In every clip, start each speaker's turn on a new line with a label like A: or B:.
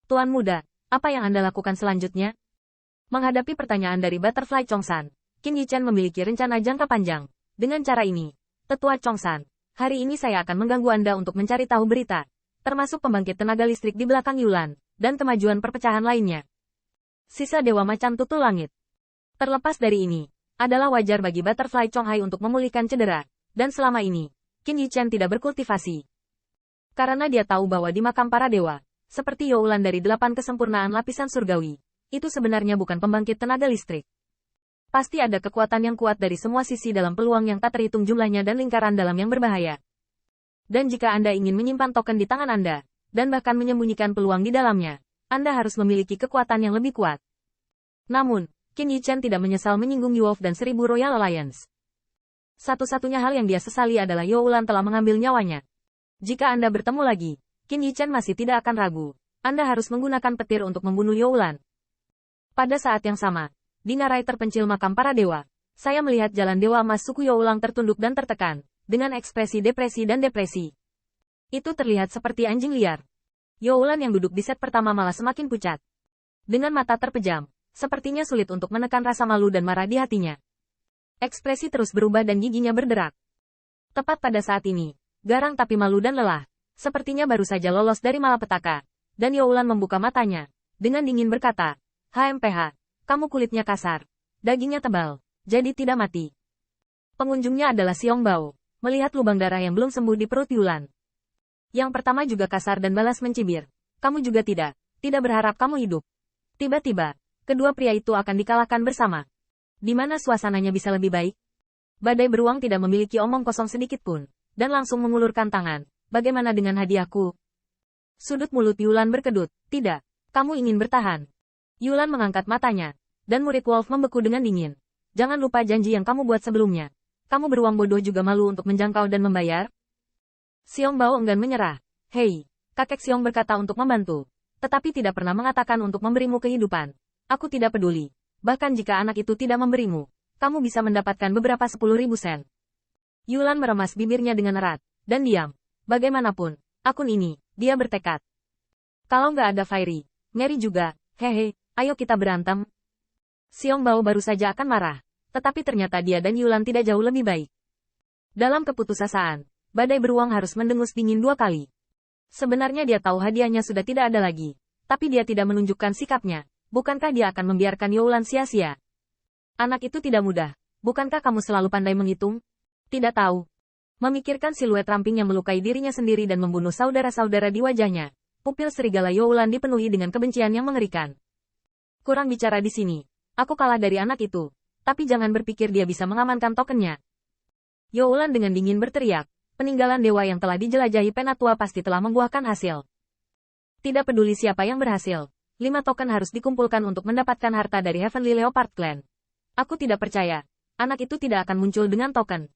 A: Tuan Muda, apa yang Anda lakukan selanjutnya? Menghadapi pertanyaan dari Butterfly Chongsan, Qin Yichen memiliki rencana jangka panjang. Dengan cara ini, Tetua Chongsan, hari ini saya akan mengganggu Anda untuk mencari tahu berita, termasuk pembangkit tenaga listrik di belakang Yulan, dan kemajuan perpecahan lainnya. Sisa Dewa Macan Tutul Langit. Terlepas dari ini, adalah wajar bagi Butterfly Chonghai untuk memulihkan cedera, dan selama ini, Qin Yichen tidak berkultivasi. Karena dia tahu bahwa di makam para dewa, seperti Youlan dari 8 kesempurnaan lapisan surgawi, itu sebenarnya bukan pembangkit tenaga listrik. Pasti ada kekuatan yang kuat dari semua sisi dalam peluang yang tak terhitung jumlahnya dan lingkaran dalam yang berbahaya. Dan jika Anda ingin menyimpan token di tangan Anda, dan bahkan menyembunyikan peluang di dalamnya, Anda harus memiliki kekuatan yang lebih kuat. Namun, Qin Yichen tidak menyesal menyinggung Yuwolf dan 1000 Royal Alliance. Satu-satunya hal yang dia sesali adalah Youlan telah mengambil nyawanya. Jika Anda bertemu lagi, Qin Yichen masih tidak akan ragu. Anda harus menggunakan petir untuk membunuh Youlan. Pada saat yang sama, di ngarai terpencil makam para dewa, saya melihat jalan Dewa Emas suku Youlang tertunduk dan tertekan, dengan ekspresi depresi dan depresi. Itu terlihat seperti anjing liar. Youlan yang duduk di set pertama malah semakin pucat. Dengan mata terpejam, sepertinya sulit untuk menekan rasa malu dan marah di hatinya. Ekspresi terus berubah dan giginya berderak. Tepat pada saat ini, garang tapi malu dan lelah, sepertinya baru saja lolos dari malapetaka, dan Youlan membuka matanya, dengan dingin berkata, HMPH, kamu kulitnya kasar, dagingnya tebal, jadi tidak mati. Pengunjungnya adalah Xiong Bao, melihat lubang darah yang belum sembuh di perut Yulan. Yang pertama juga kasar dan balas mencibir, kamu juga tidak berharap kamu hidup. Tiba-tiba, kedua pria itu akan dikalahkan bersama. Di mana suasananya bisa lebih baik? Badai beruang tidak memiliki omong kosong sedikit pun, dan langsung mengulurkan tangan. Bagaimana dengan hadiahku? Sudut mulut Yulan berkedut. Tidak, kamu ingin bertahan. Yulan mengangkat matanya, dan murid Wolf membeku dengan dingin. Jangan lupa janji yang kamu buat sebelumnya. Kamu beruang bodoh juga malu untuk menjangkau dan membayar? Xiong Bao enggan menyerah. Hei, kakek Xiong berkata untuk membantu, tetapi tidak pernah mengatakan untuk memberimu kehidupan. Aku tidak peduli. Bahkan jika anak itu tidak memberimu, kamu bisa mendapatkan beberapa 10.000 sen. Yulan meremas bibirnya dengan erat, dan diam. Bagaimanapun, akun ini, dia bertekad. Kalau nggak ada Fairy, Mary juga, hehe, ayo kita berantem. Xiong Bao baru saja akan marah, tetapi ternyata dia dan Yulan tidak jauh lebih baik. Dalam keputusasaan, badai beruang harus mendengus dingin 2 kali. Sebenarnya dia tahu hadiahnya sudah tidak ada lagi, tapi dia tidak menunjukkan sikapnya. Bukankah dia akan membiarkan Youlan sia-sia? Anak itu tidak mudah, bukankah kamu selalu pandai menghitung? Tidak tahu. Memikirkan siluet ramping yang melukai dirinya sendiri dan membunuh saudara-saudara di wajahnya, pupil serigala Youlan dipenuhi dengan kebencian yang mengerikan. Kurang bicara di sini. Aku kalah dari anak itu, tapi jangan berpikir dia bisa mengamankan tokennya. Youlan dengan dingin berteriak, peninggalan dewa yang telah dijelajahi Penatua pasti telah membuahkan hasil. Tidak peduli siapa yang berhasil, 5 token harus dikumpulkan untuk mendapatkan harta dari Heavenly Leopard Clan. Aku tidak percaya, anak itu tidak akan muncul dengan token.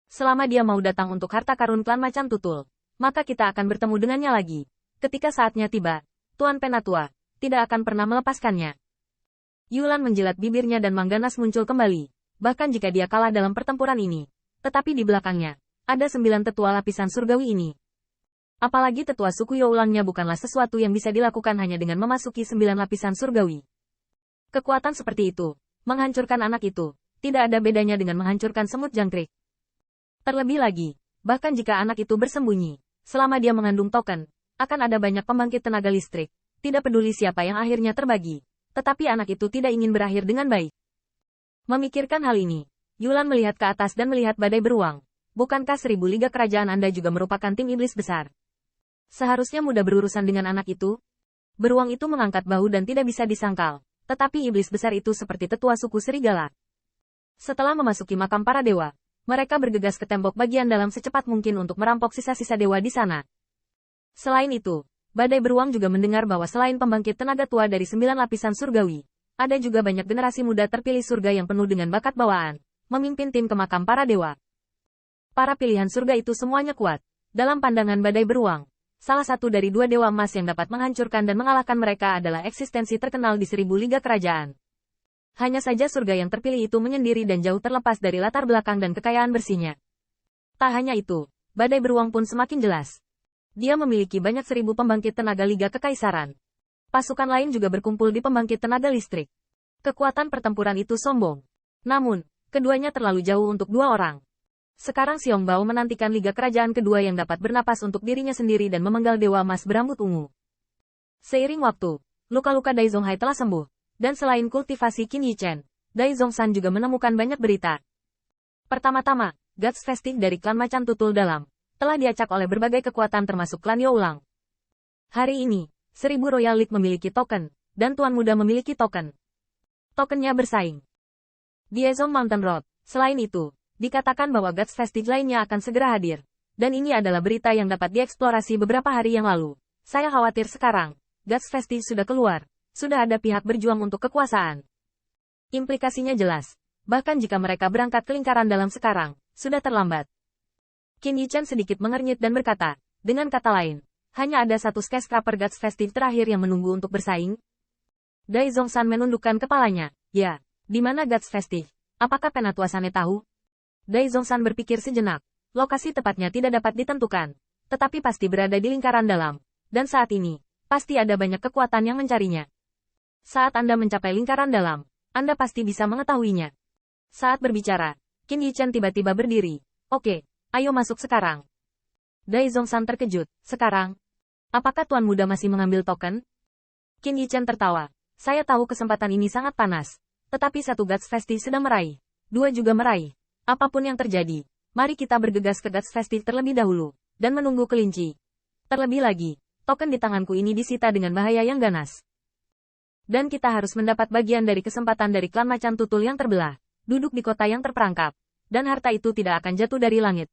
A: Selama dia mau datang untuk harta karun klan Macan Tutul, maka kita akan bertemu dengannya lagi. Ketika saatnya tiba, Tuan Penatua tidak akan pernah melepaskannya. Yulan menjilat bibirnya dan mengganas muncul kembali, bahkan jika dia kalah dalam pertempuran ini. Tetapi di belakangnya, ada 9 tetua lapisan surgawi ini. Apalagi tetua suku Youlangnya bukanlah sesuatu yang bisa dilakukan hanya dengan memasuki 9 lapisan surgawi. Kekuatan seperti itu, menghancurkan anak itu, tidak ada bedanya dengan menghancurkan semut jangkrik. Terlebih lagi, bahkan jika anak itu bersembunyi, selama dia mengandung token, akan ada banyak pembangkit tenaga listrik, tidak peduli siapa yang akhirnya terbagi. Tetapi anak itu tidak ingin berakhir dengan baik. Memikirkan hal ini, Yulan melihat ke atas dan melihat badai beruang. Bukankah 1000 liga kerajaan Anda juga merupakan tim iblis besar? Seharusnya mudah berurusan dengan anak itu. Beruang itu mengangkat bahu dan tidak bisa disangkal. Tetapi iblis besar itu seperti tetua suku serigala. Setelah memasuki makam para dewa, mereka bergegas ke tembok bagian dalam secepat mungkin untuk merampok sisa-sisa dewa di sana. Selain itu, badai beruang juga mendengar bahwa selain pembangkit tenaga tua dari 9 lapisan surgawi, ada juga banyak generasi muda terpilih surga yang penuh dengan bakat bawaan, memimpin tim ke makam para dewa. Para pilihan surga itu semuanya kuat. Dalam pandangan badai beruang, salah satu dari 2 dewa emas yang dapat menghancurkan dan mengalahkan mereka adalah eksistensi terkenal di 1000 liga kerajaan. Hanya saja surga yang terpilih itu menyendiri dan jauh terlepas dari latar belakang dan kekayaan bersihnya. Tak hanya itu, badai beruang pun semakin jelas. Dia memiliki banyak 1000 pembangkit tenaga liga kekaisaran. Pasukan lain juga berkumpul di pembangkit tenaga listrik. Kekuatan pertempuran itu sombong. Namun, keduanya terlalu jauh untuk dua orang. Sekarang Xiong Bao menantikan Liga Kerajaan kedua yang dapat bernapas untuk dirinya sendiri dan memenggal Dewa Emas berambut ungu. Seiring waktu, luka-luka Dai Zonghai telah sembuh. Dan selain kultivasi Qin Yichen, Dai Zhongshan juga menemukan banyak berita. Pertama-tama, Gods Festive dari klan Macan Tutul Dalam telah diacak oleh berbagai kekuatan termasuk klan Youlang. Hari ini, 1000 Royal League memiliki token, dan Tuan Muda memiliki token. Tokennya bersaing. Di Ezong Mountain Road, selain itu, dikatakan bahwa Gods Festive lainnya akan segera hadir. Dan ini adalah berita yang dapat dieksplorasi beberapa hari yang lalu. Saya khawatir sekarang, Gods Festive sudah keluar, sudah ada pihak berjuang untuk kekuasaan. Implikasinya jelas. Bahkan jika mereka berangkat ke lingkaran dalam sekarang, sudah terlambat. Qin Yichen sedikit mengernyit dan berkata, dengan kata lain, hanya ada satu skyscraper Gods Festive terakhir yang menunggu untuk bersaing. Dai Zhongshan menundukkan kepalanya. Ya, di mana Gods Festive? Apakah Penatuasane tahu? Dai Zhongshan berpikir sejenak. Lokasi tepatnya tidak dapat ditentukan, tetapi pasti berada di lingkaran dalam. Dan saat ini, pasti ada banyak kekuatan yang mencarinya. Saat Anda mencapai lingkaran dalam, Anda pasti bisa mengetahuinya. Saat berbicara, Qin Yichen tiba-tiba berdiri. Oke, ayo masuk sekarang. Dai Zhongshan terkejut. Sekarang? Apakah Tuan Muda masih mengambil token? Qin Yichen tertawa. Saya tahu kesempatan ini sangat panas. Tetapi satu Gods Festive sedang meraih. Dua juga meraih. Apapun yang terjadi, mari kita bergegas ke Gods Festive terlebih dahulu. Dan menunggu kelinci. Terlebih lagi, token di tanganku ini disita dengan bahaya yang ganas. Dan kita harus mendapat bagian dari kesempatan dari klan Macan Tutul yang terbelah. Duduk di kota yang terperangkap. Dan harta itu tidak akan jatuh dari langit.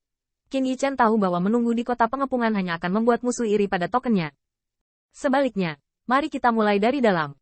A: Qin Yichen tahu bahwa menunggu di kota pengepungan hanya akan membuat musuh iri pada tokennya. Sebaliknya, mari kita mulai dari dalam.